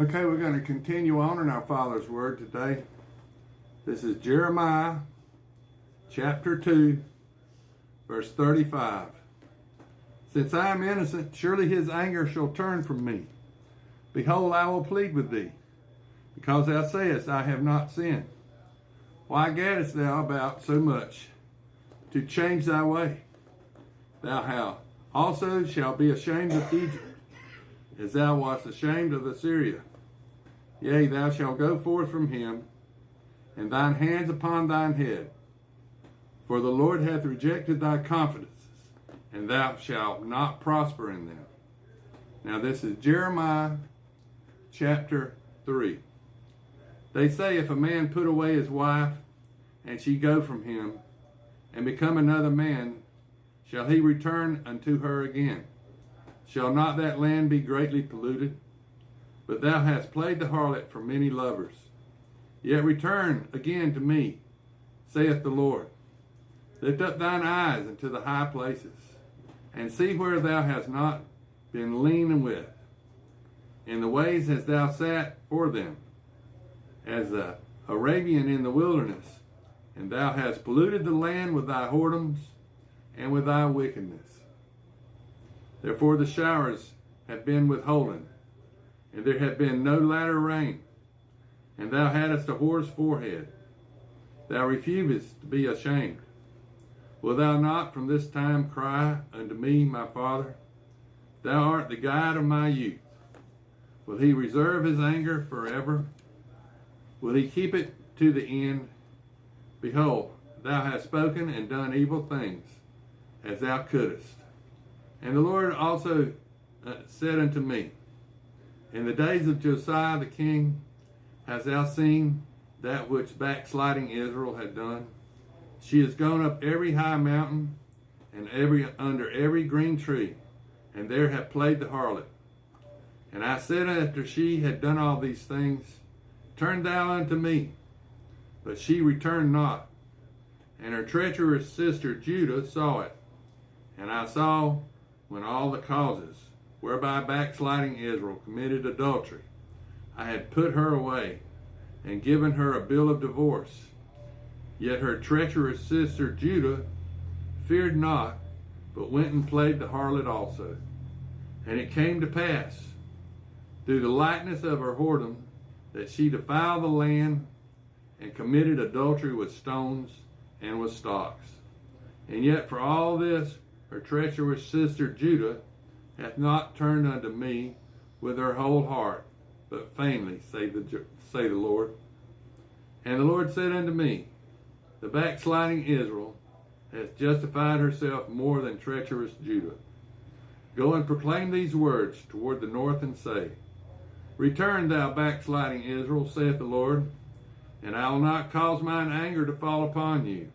Okay, we're going to continue on in our Father's Word today. This is Jeremiah chapter 2, verse 35. Since I am innocent, surely his anger shall turn from me. Behold, I will plead with thee, because thou sayest, I have not sinned. Why gaddest thou about so much to change thy way? Thou also shalt be ashamed of Egypt, as thou wast ashamed of Assyria. Yea, thou shalt go forth from him, and thine hands upon thine head. For the Lord hath rejected thy confidences, and thou shalt not prosper in them. Now this is Jeremiah chapter 3. They say, if a man put away his wife, and she go from him, and become another man, shall he return unto her again? Shall not that land be greatly polluted? But thou hast played the harlot for many lovers. Yet return again to me, saith the Lord. Lift up thine eyes into the high places, and see where thou hast not been lean with. In the ways hast thou sat for them, as the Arabian in the wilderness, and thou hast polluted the land with thy whoredoms and with thy wickedness. Therefore the showers have been withholden, and there have been no latter rain. And thou hadst a whore's forehead. Thou refusest to be ashamed. Wilt thou not from this time cry unto me, my Father? Thou art the guide of my youth. Will he reserve his anger forever? Will he keep it to the end? Behold, thou hast spoken and done evil things, as thou couldest. And the Lord also said unto me, in the days of Josiah the king, hast thou seen that which backsliding Israel had done? She has gone up every high mountain and under every green tree, and there hath played the harlot. And I said, after she had done all these things, turn thou unto me. But she returned not. And her treacherous sister Judah saw it. And I saw when all the causes whereby backsliding Israel committed adultery, I had put her away and given her a bill of divorce. Yet her treacherous sister Judah feared not, but went and played the harlot also. And it came to pass, through the likeness of her whoredom, that she defiled the land and committed adultery with stones and with stocks. And yet for all this, her treacherous sister Judah hath not turned unto me with her whole heart, but vainly, say the Lord. And the Lord said unto me, the backsliding Israel hath justified herself more than treacherous Judah. Go and proclaim these words toward the north, and say, return, thou backsliding Israel, saith the Lord, and I will not cause mine anger to fall upon you.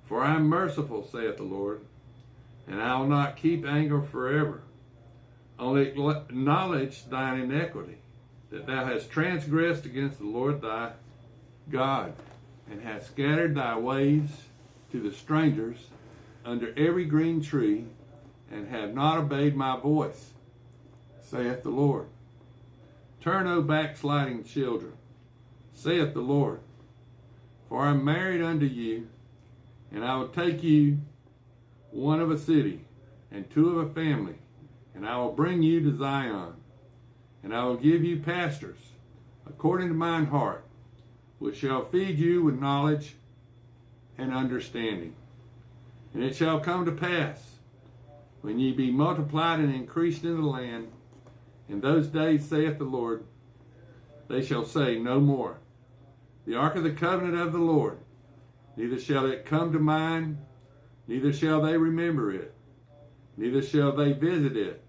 For I am merciful, saith the Lord, and I will not keep anger forever. Only acknowledge thine iniquity, that thou hast transgressed against the Lord thy God, and hast scattered thy ways to the strangers under every green tree, and have not obeyed my voice, saith the Lord. Turn, O backsliding children, saith the Lord, for I am married unto you, and I will take you, one of a city, and two of a family, and I will bring you to Zion, and I will give you pastors, according to mine heart, which shall feed you with knowledge and understanding. And it shall come to pass, when ye be multiplied and increased in the land, in those days, saith the Lord, they shall say no more, the ark of the covenant of the Lord, neither shall it come to mind, neither shall they remember it, neither shall they visit it,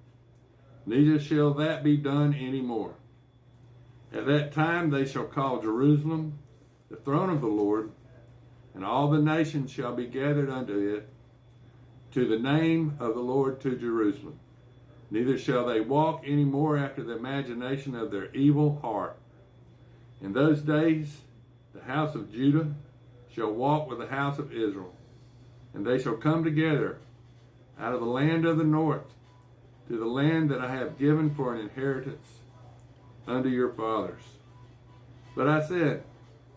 neither shall that be done any more. At that time they shall call Jerusalem the throne of the Lord, and all the nations shall be gathered unto it, to the name of the Lord to Jerusalem. Neither shall they walk any more after the imagination of their evil heart. In those days the house of Judah shall walk with the house of Israel, and they shall come together out of the land of the north to the land that I have given for an inheritance, unto your fathers. But I said,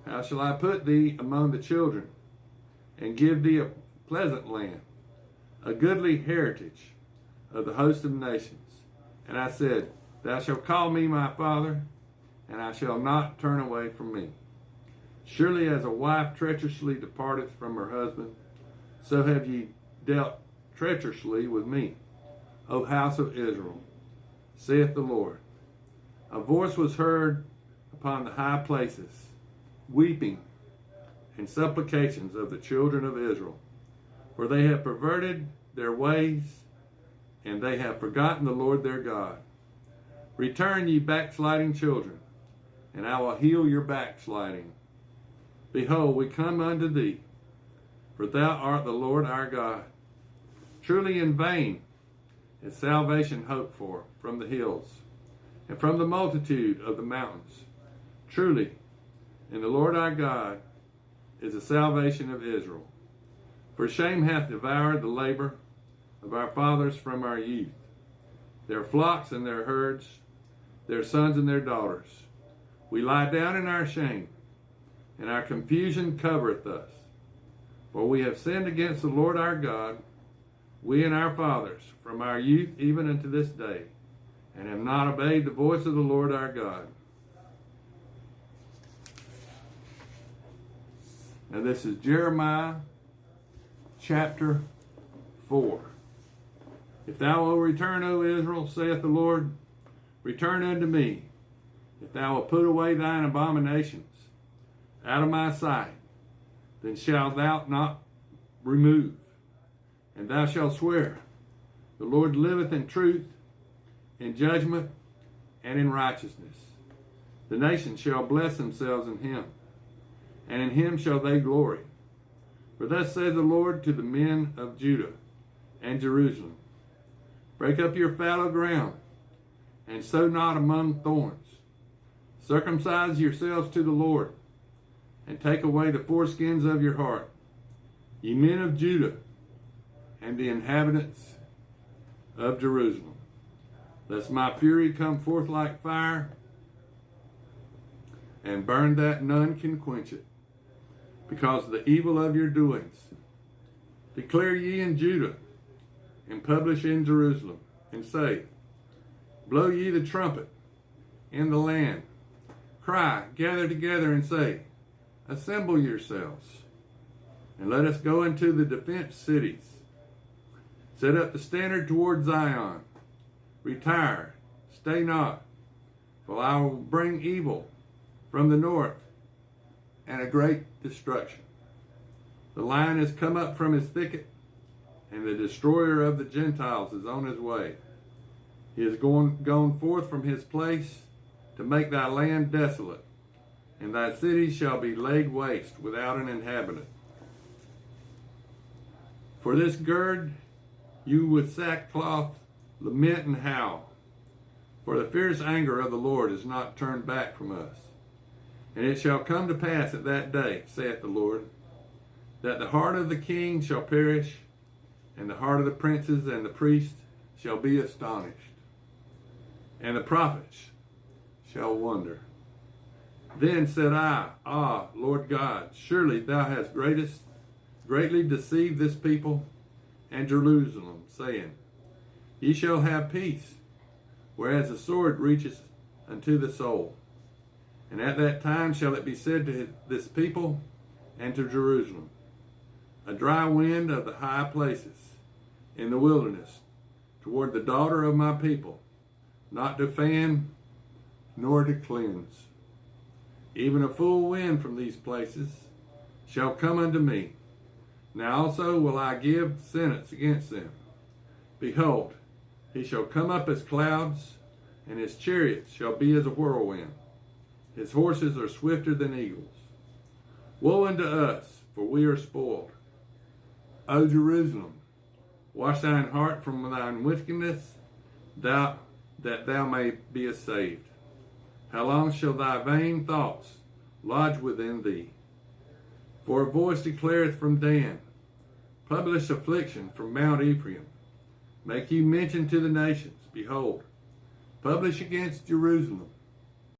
how shall I put thee among the children, and give thee a pleasant land, a goodly heritage of the host of nations? And I said, thou shalt call me my father, and I shall not turn away from me. Surely as a wife treacherously departeth from her husband, so have ye dealt treacherously with me, O house of Israel, saith the Lord. A voice was heard upon the high places, weeping and supplications of the children of Israel, for they have perverted their ways, and they have forgotten the Lord their God. Return, ye backsliding children, and I will heal your backsliding. Behold, we come unto thee, for thou art the Lord our God. Truly in vain is salvation hoped for from the hills, and from the multitude of the mountains. Truly, in the Lord our God is the salvation of Israel. For shame hath devoured the labor of our fathers from our youth, their flocks and their herds, their sons and their daughters. We lie down in our shame, and our confusion covereth us. For we have sinned against the Lord our God, we and our fathers, from our youth even unto this day, and have not obeyed the voice of the Lord our God. Now this is Jeremiah chapter 4. If thou wilt return, O Israel, saith the Lord, return unto me. If thou wilt put away thine abominations out of my sight, then shalt thou not remove. And thou shalt swear, the Lord liveth in truth, in judgment, and in righteousness. The nations shall bless themselves in him, and in him shall they glory. For thus saith the Lord to the men of Judah and Jerusalem, break up your fallow ground, and sow not among thorns. Circumcise yourselves to the Lord, and take away the foreskins of your heart, ye men of Judah, and the inhabitants of Jerusalem. Lest my fury come forth like fire, and burn that none can quench it, because of the evil of your doings. Declare ye in Judah, and publish in Jerusalem, and say, blow ye the trumpet in the land. Cry, gather together, and say, assemble yourselves, and let us go into the defense cities. Set up the standard toward Zion. Retire, stay not, for I will bring evil from the north, and a great destruction. The lion has come up from his thicket, and the destroyer of the Gentiles is on his way. He is gone forth from his place to make thy land desolate, and thy cities shall be laid waste without an inhabitant. For this gird you with sackcloth, lament and howl, for the fierce anger of the Lord is not turned back from us. And it shall come to pass at that day, saith the Lord, that the heart of the king shall perish, and the heart of the princes and the priests shall be astonished, and the prophets shall wonder. Then said I, Ah, Lord God, surely thou hast greatly deceived this people and Jerusalem, saying, ye shall have peace, whereas the sword reacheth unto the soul. And at that time shall it be said to this people and to Jerusalem, a dry wind of the high places in the wilderness toward the daughter of my people, not to fan nor to cleanse. Even a full wind from these places shall come unto me. Now also will I give sentence against them. Behold, he shall come up as clouds, and his chariots shall be as a whirlwind. His horses are swifter than eagles. Woe unto us, for we are spoiled. O Jerusalem, wash thine heart from thine wickedness, that thou may be saved. How long shall thy vain thoughts lodge within thee? For a voice declareth from Dan, publish affliction from Mount Ephraim. Make ye mention to the nations, behold, publish against Jerusalem.